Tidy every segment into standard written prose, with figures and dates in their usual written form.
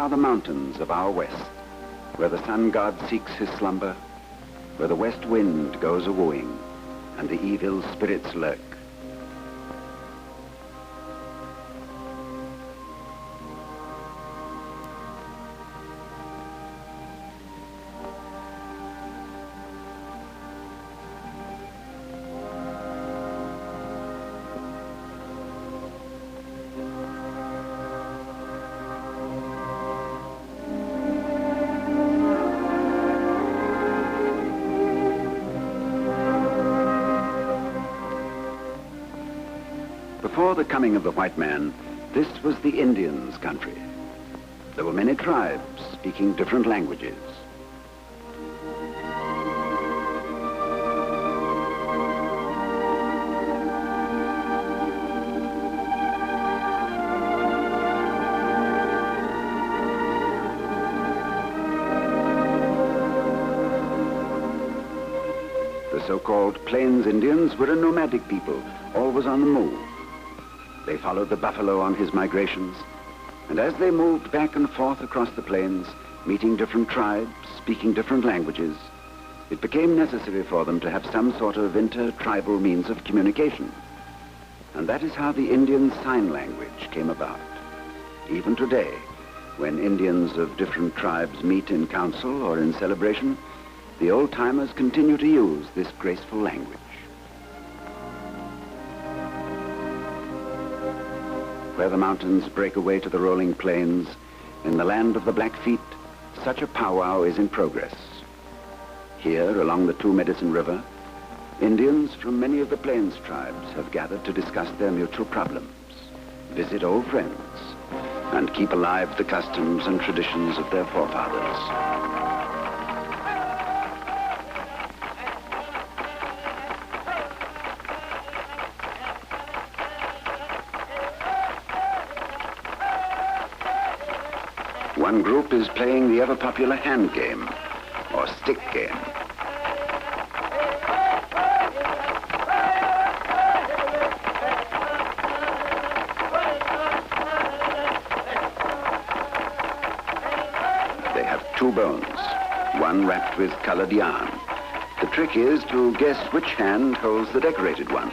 are the mountains of our west, where the sun god seeks his slumber, where the west wind goes a-wooing, and the evil spirits lurk. Before the coming of the white man, this was the Indians' country. There were many tribes speaking different languages. The so-called Plains Indians were a nomadic people, always on the move. They followed the buffalo on his migrations, and as they moved back and forth across the plains, meeting different tribes, speaking different languages, it became necessary for them to have some sort of inter-tribal means of communication. And that is how the Indian Sign Language came about. Even today, when Indians of different tribes meet in council or in celebration, the old-timers continue to use this graceful language. Where the mountains break away to the rolling plains, in the land of the Blackfeet, such a powwow is in progress. Here, along the Two Medicine River, Indians from many of the Plains tribes have gathered to discuss their mutual problems, visit old friends, and keep alive the customs and traditions of their forefathers. One group is playing the ever-popular hand game, or stick game. They have two bones, one wrapped with colored yarn. The trick is to guess which hand holds the decorated one.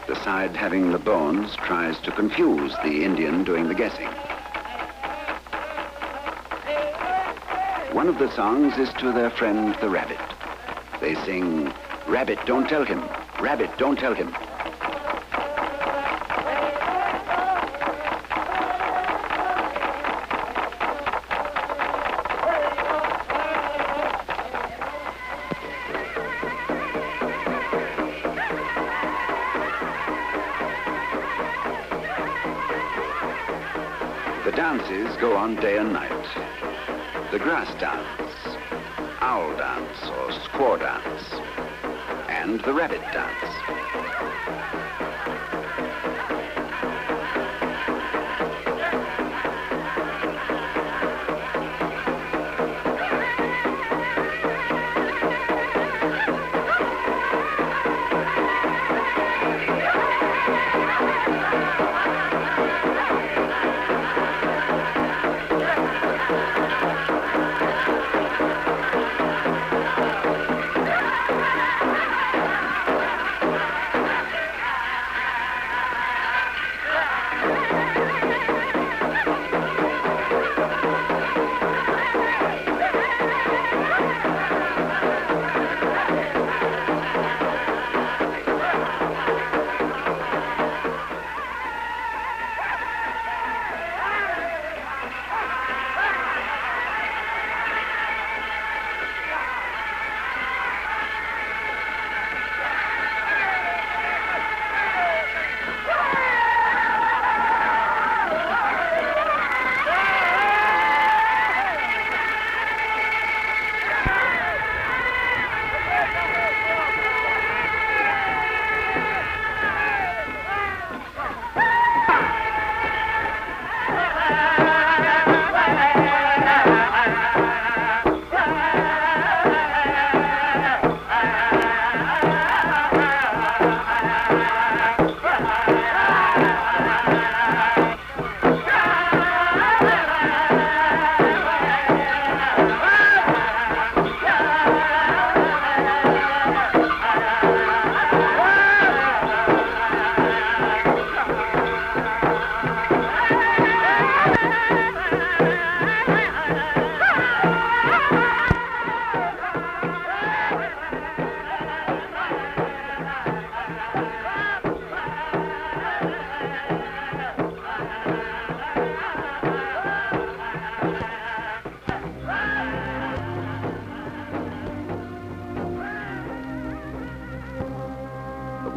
The side having the bones tries to confuse the Indian doing the guessing. One of the songs is to their friend the rabbit. They sing, "Rabbit, don't tell him. Rabbit, don't tell him." The dances go on day and night. The grass dance, owl dance or squaw dance, and the rabbit dance.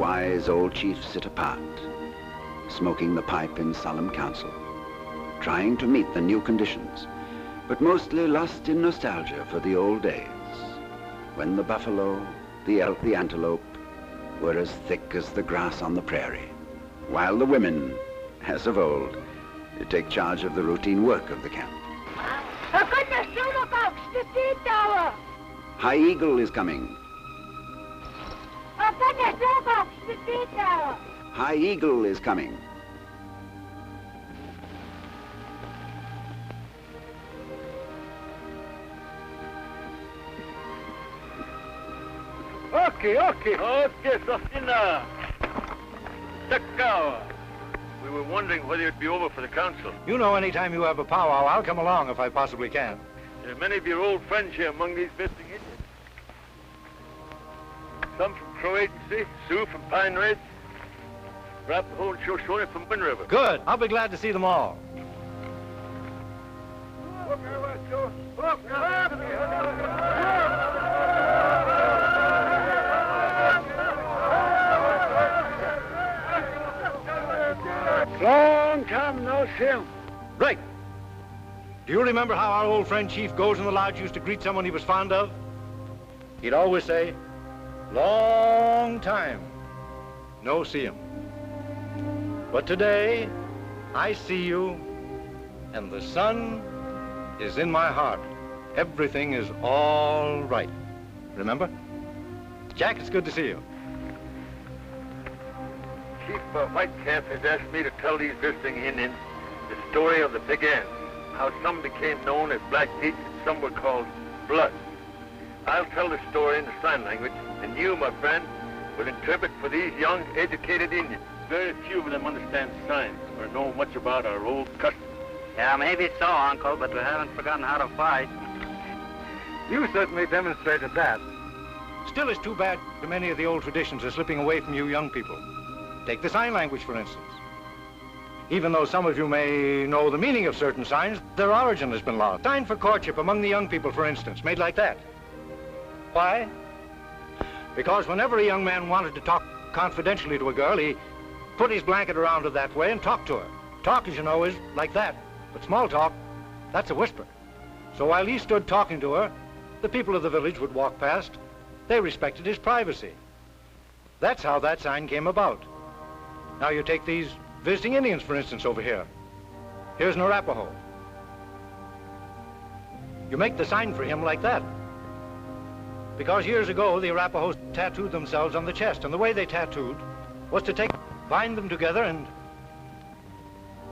wise old chiefs sit apart, smoking the pipe in solemn council, trying to meet the new conditions, but mostly lost in nostalgia for the old days, when the buffalo, the elk, the antelope were as thick as the grass on the prairie, while the women, as of old, take charge of the routine work of the camp. High Eagle is coming. High Eagle is coming. Okay, Sofina. Takawa. We were wondering whether you'd be over for the council. You know, anytime you have a powwow, I'll come along if I possibly can. There are many of your old friends here among these visiting Indians. Some from Crow Agency, Sioux from Pine Ridge, Arapaho and Shoshone from Wind River. Good. I'll be glad to see them all. Long time no see him. Right. Do you remember how our old friend Chief Goes in the Lodge used to greet someone he was fond of? He'd always say, long time no see him. But today, I see you, and the sun is in my heart. Everything is all right. Remember? Jack, it's good to see you. Chief Whitecap has asked me to tell these visiting Indians the story of the Big Ants, how some became known as Blackfeet and some were called Blood. I'll tell the story in the sign language, and you, my friend, will interpret for these young, educated Indians. Very few of them understand signs or know much about our old customs. Yeah, maybe so, Uncle, but we haven't forgotten how to fight. You certainly demonstrated that. Still, it's too bad that many of the old traditions are slipping away from you young people. Take the sign language, for instance. Even though some of you may know the meaning of certain signs, their origin has been lost. Sign for courtship among the young people, for instance, made like that. Why? Because whenever a young man wanted to talk confidentially to a girl, he put his blanket around her that way and talked to her. Talk, as you know, is like that. But small talk, that's a whisper. So while he stood talking to her, the people of the village would walk past. They respected his privacy. That's how that sign came about. Now you take these visiting Indians, for instance, over here. Here's an Arapaho. You make the sign for him like that. Because years ago, the Arapahos tattooed themselves on the chest, and the way they tattooed was to bind them together and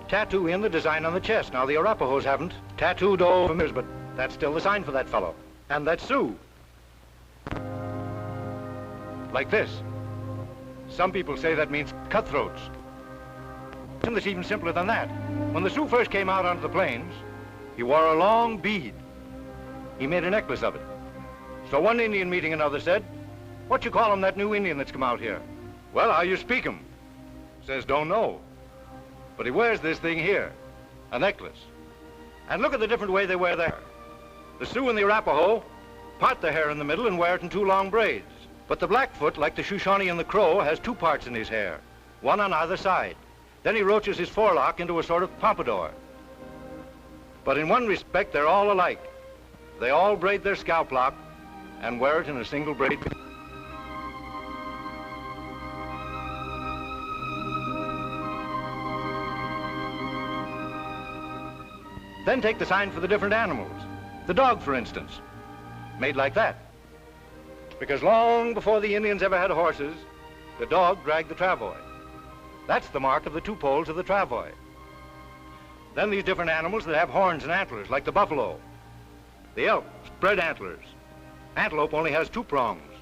tattoo in the design on the chest. Now, the Arapahos haven't tattooed over years, but that's still the sign for that fellow. And that's Sioux. Like this. Some people say that means cutthroats. And it's even simpler than that. When the Sioux first came out onto the plains, he wore a long bead. He made a necklace of it. So one Indian meeting another said, "What you call him, that new Indian that's come out here?" "Well, how you speak him?" Says, "Don't know. But he wears this thing here, a necklace. And look at the different way they wear their hair. The Sioux and the Arapaho part their hair in the middle and wear it in two long braids. But the Blackfoot, like the Shoshone and the Crow, has two parts in his hair, one on either side. Then he roaches his forelock into a sort of pompadour. But in one respect, they're all alike. They all braid their scalp lock and wear it in a single braid." Then take the sign for the different animals. The dog, for instance, made like that. Because long before the Indians ever had horses, the dog dragged the travois. That's the mark of the two poles of the travois. Then these different animals that have horns and antlers, like the buffalo. The elk, spread antlers. Antelope only has two prongs.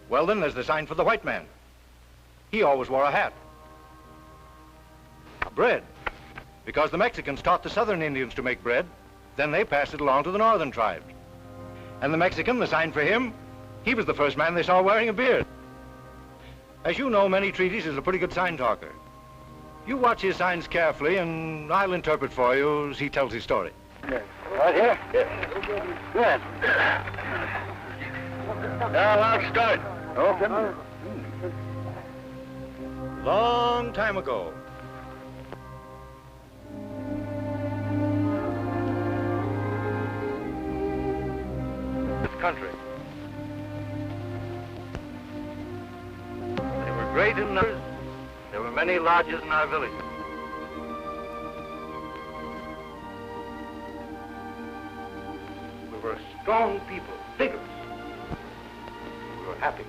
Well, then there's the sign for the white man. He always wore a hat. Bread, because the Mexicans taught the southern Indians to make bread. Then they passed it along to the northern tribes. And the Mexican, the sign for him, he was the first man they saw wearing a beard. As you know, many treaties is a pretty good sign talker. You watch his signs carefully, and I'll interpret for you as he tells his story. Yes. Right here? Yes. Good. Now, I'll start. Okay. long time ago. This country. They were great in numbers. There were many lodges in our village. We were a strong people, vigorous. We were happy.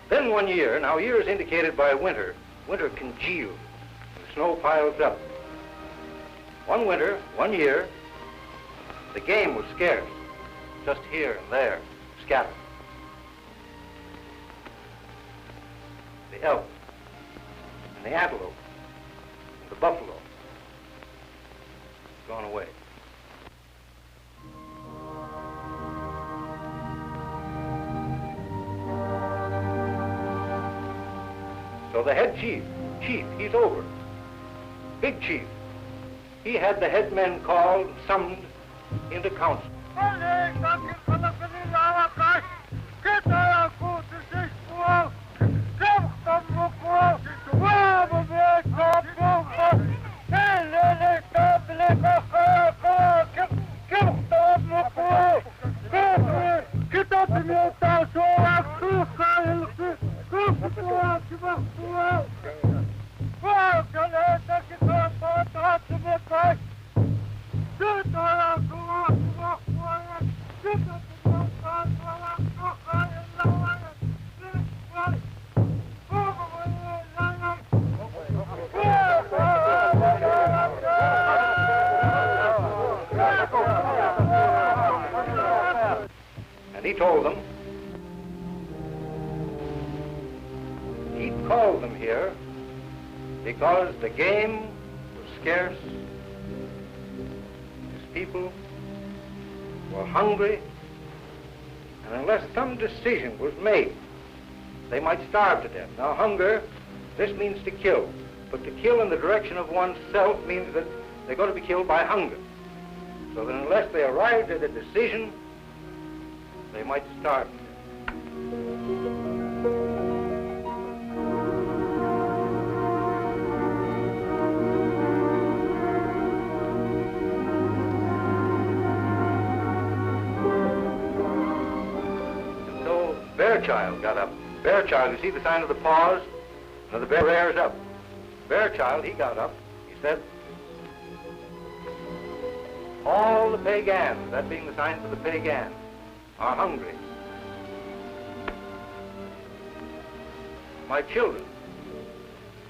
Then one year, now year is indicated by winter. Winter congealed, the snow piles up. One winter, one year, the game was scarce, just here and there, scattered. The elk, and the antelope, and the buffalo, gone away. So the head chief, he's over. Big chief. He had the headmen called, summoned into council. And he told them he'd called them here because the game was scarce, his people were hungry, and unless some decision was made, they might starve to death. Now, hunger, this means to kill, but to kill in the direction of oneself means that they're going to be killed by hunger. So that unless they arrived at a decision, they might starve. And so Bearchild got up. Bearchild, you see the sign of the paws? Now the bear rears up. Bearchild, he got up. He said, all the Pagans, that being the sign for the Pagans, are hungry. My children,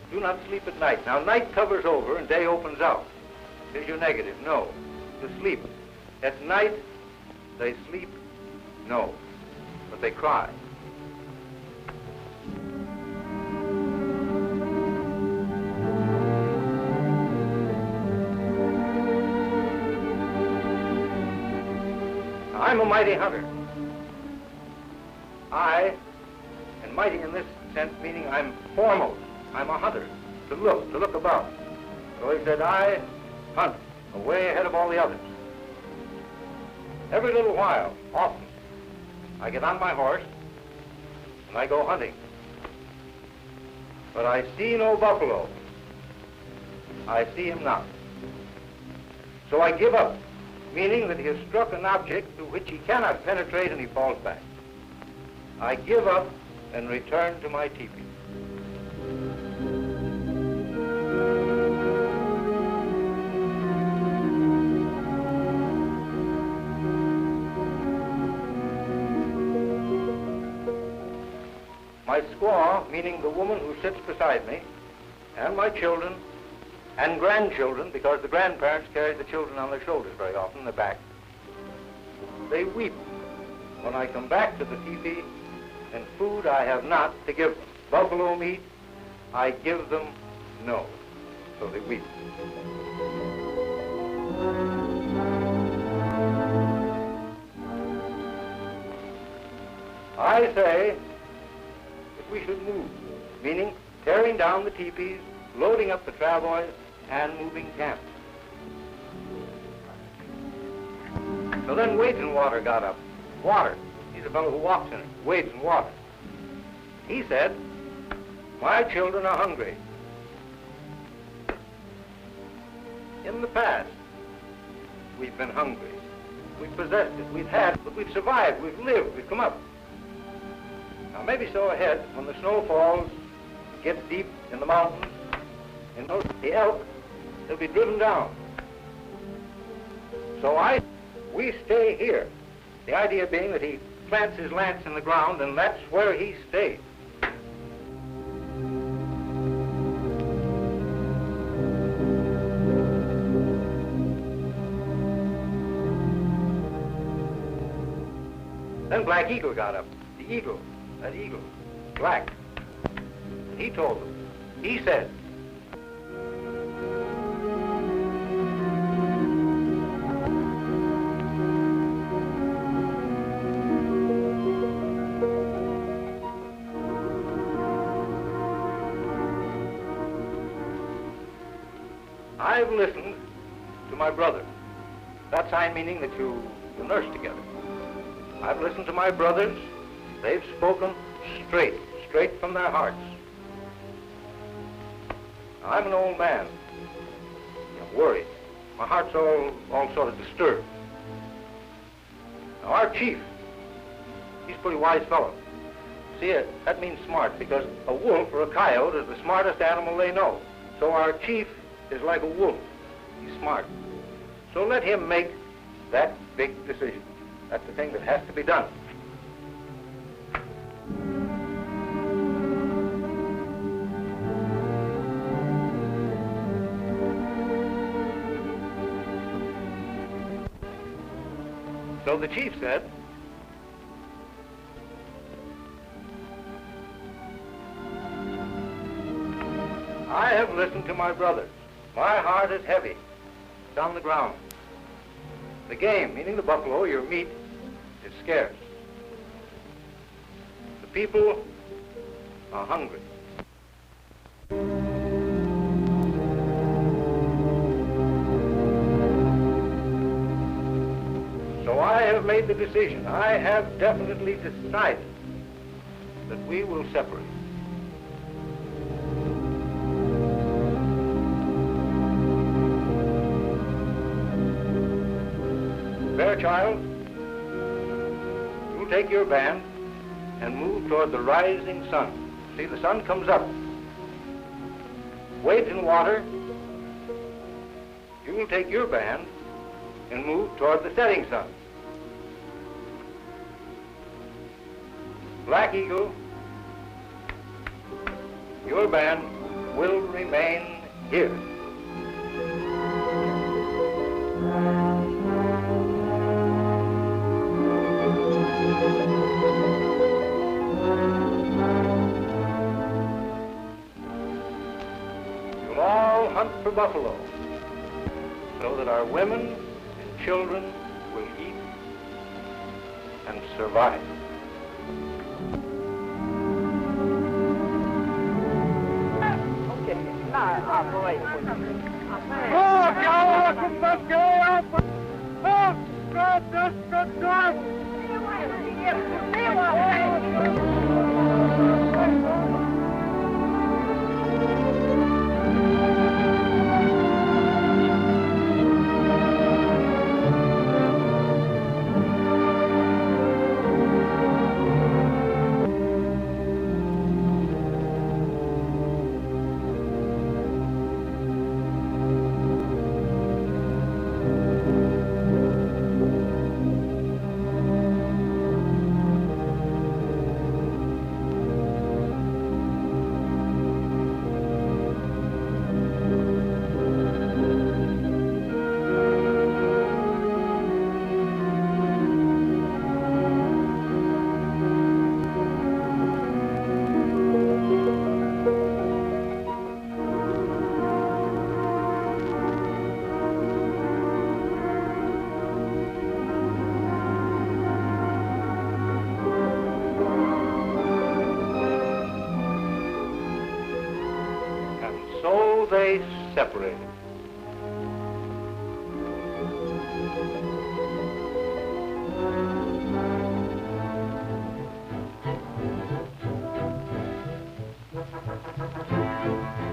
do not sleep at night. Now, night covers over and day opens out. Here's your negative, no. To sleep. At night, they sleep, no. But they cry. Now, I'm a mighty hunter. And mighty in this sense, meaning I'm foremost. I'm a hunter, to look about. So he said, I hunt way ahead of all the others. Every little while, often, I get on my horse and I go hunting. But I see no buffalo. I see him not. So I give up, meaning that he has struck an object to which he cannot penetrate and he falls back. I give up and return to my teepee. My squaw, meaning the woman who sits beside me, and my children, and grandchildren, because the grandparents carry the children on their shoulders very often, their back, they weep when I come back to the teepee, and food I have not to give them. Buffalo meat, I give them no. So they weep. I I say that we should move, meaning tearing down the teepees, loading up the travois, and moving camp. So then Wades and Water got up. Water, he's a fellow who walks in it, Wades and Water. He said, my children are hungry. In the past, we've been hungry. We've possessed it, we've had it, but we've survived, we've lived, we've come up. Now maybe so ahead, when the snow falls, gets deep in the mountains, and the elk, they'll be driven down. So we stay here. The idea being that he plants his lance in the ground, and that's where he stays. Then Black Eagle got up. The eagle, that eagle, black. And he told them, he said, I've listened to my brother. That sign meaning that you nurse together. I've listened to my brothers. They've spoken straight from their hearts. Now, I'm an old man. I'm worried. My heart's all sort of disturbed. Now, our chief, he's a pretty wise fellow. See, that means smart, because a wolf or a coyote is the smartest animal they know. So our chief is like a wolf. He's smart. So let him make that big decision. That's the thing that has to be done. So the chief said, I have listened to my brothers. My heart is heavy. It's on the ground. The game, meaning the buffalo, your meat, is scarce. The people are hungry. So I have made the decision. I have definitely decided that we will separate. Fairchild, you'll take your band and move toward the rising sun. See, the sun comes up. Wade and Water, you will take your band and move toward the setting sun. Black Eagle, your band will remain here. You'll all hunt for buffalo so that our women and children will eat and survive. separated.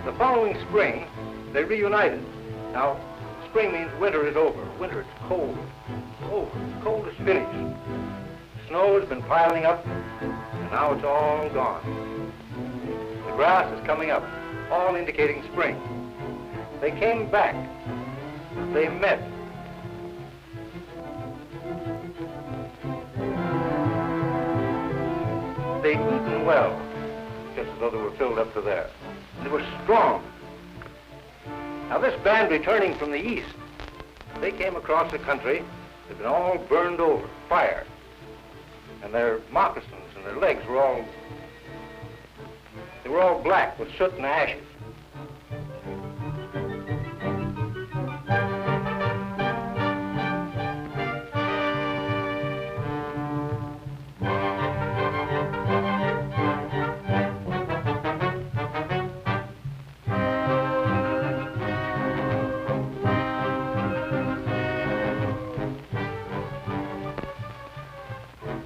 The following spring, they reunited. Now, spring means winter is over. Winter, it's cold. It's over. The cold is finished. Snow has been piling up, and now it's all gone. The grass is coming up, all indicating spring. They came back. They met. They'd eaten well, just as though they were filled up to there. And they were strong. Now this band returning from the east, they came across a country that had been all burned over, fire. And their moccasins and their legs were all black with soot and ashes.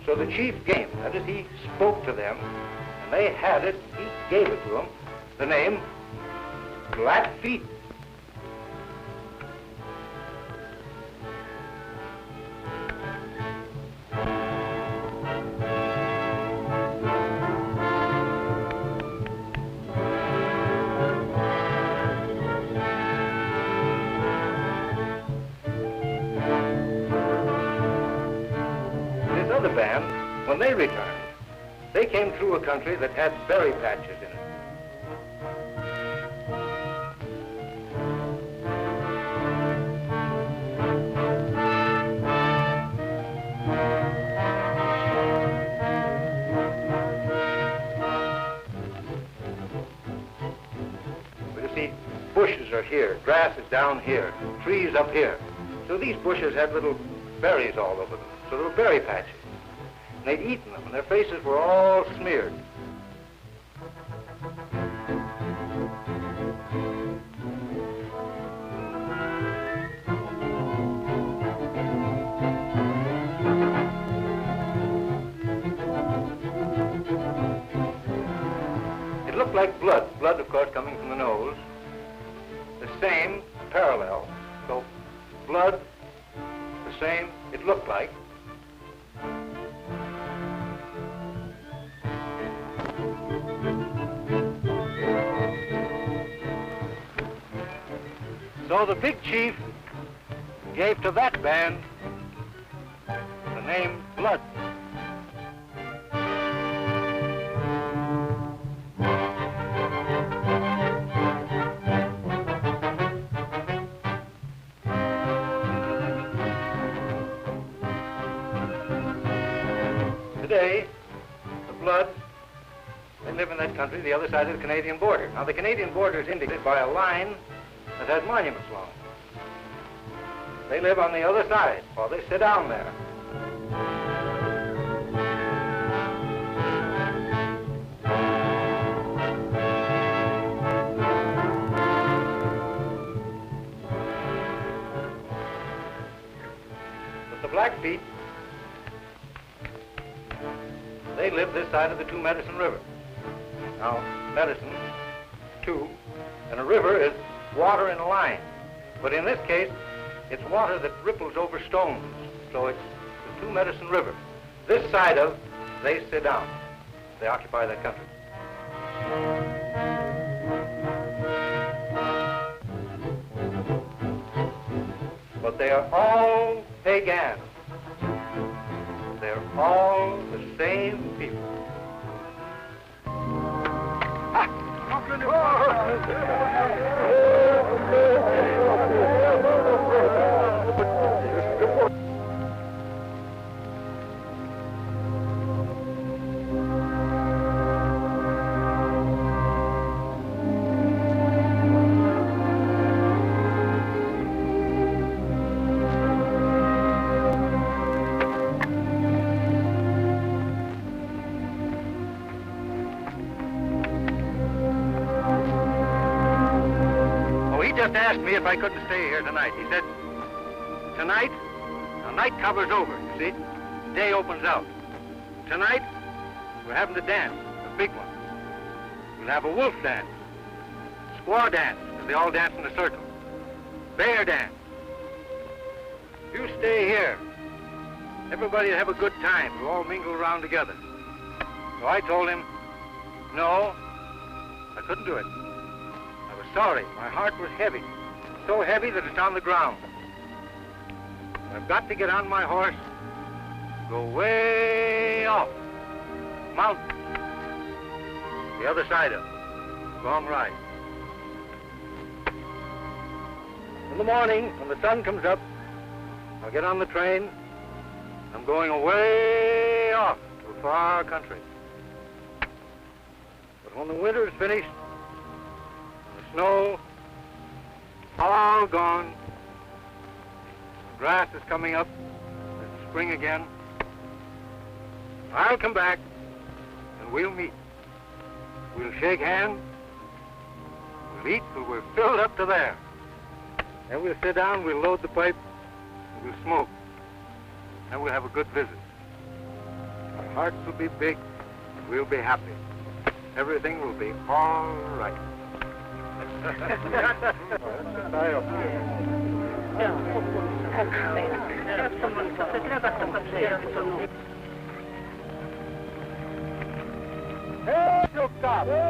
So the chief gave, that is, he spoke to them, and they had it, he gave it to them, the name Blackfeet. The band, when they returned, they came through a country that had berry patches in it. But you see, bushes are here, grass is down here, trees up here. So these bushes had little berries all over them. So there were berry patches. And they'd eaten them, and their faces were all smeared. It looked like blood. Blood, of course, coming from the nose. The same, parallel. So blood, the same, it looked like. So the big chief gave to that band the name Blood. Today, the Bloods, they live in that country, the other side of the Canadian border. Now, the Canadian border is indicated by a line that has monuments along it. They live on the other side, or they sit down there. But the Blackfeet, they live this side of the Two Medicine River. Now, medicine, two, and a river is water in a line. But in this case, it's water that ripples over stones. So it's the Two Medicine River. This side of, they sit down. They occupy that country. But they are all pagan. They're all the same people. just asked me if I couldn't stay here tonight. He said, tonight, the night cover's over, you see. Day opens out. Tonight, we're having the dance, the big one. We'll have a wolf dance, squaw dance, as they all dance in a circle, bear dance. You stay here. Everybody will have a good time. We'll all mingle around together. So I told him, no, I couldn't do it. I was sorry. My heart was heavy. So heavy that it's on the ground. I've got to get on my horse, go way off, mountain, the other side of it, long ride. In the morning, when the sun comes up, I'll get on the train. I'm going away off to a far country. But when the winter is finished, and the snow all gone, the grass is coming up, it's spring again, I'll come back and we'll meet. We'll shake hands, we'll eat till we're filled up to there. Then we'll sit down, we'll load the pipe, and we'll smoke. Then we'll have a good visit. Our hearts will be big, and we'll be happy. Everything will be all right. Hey, look up!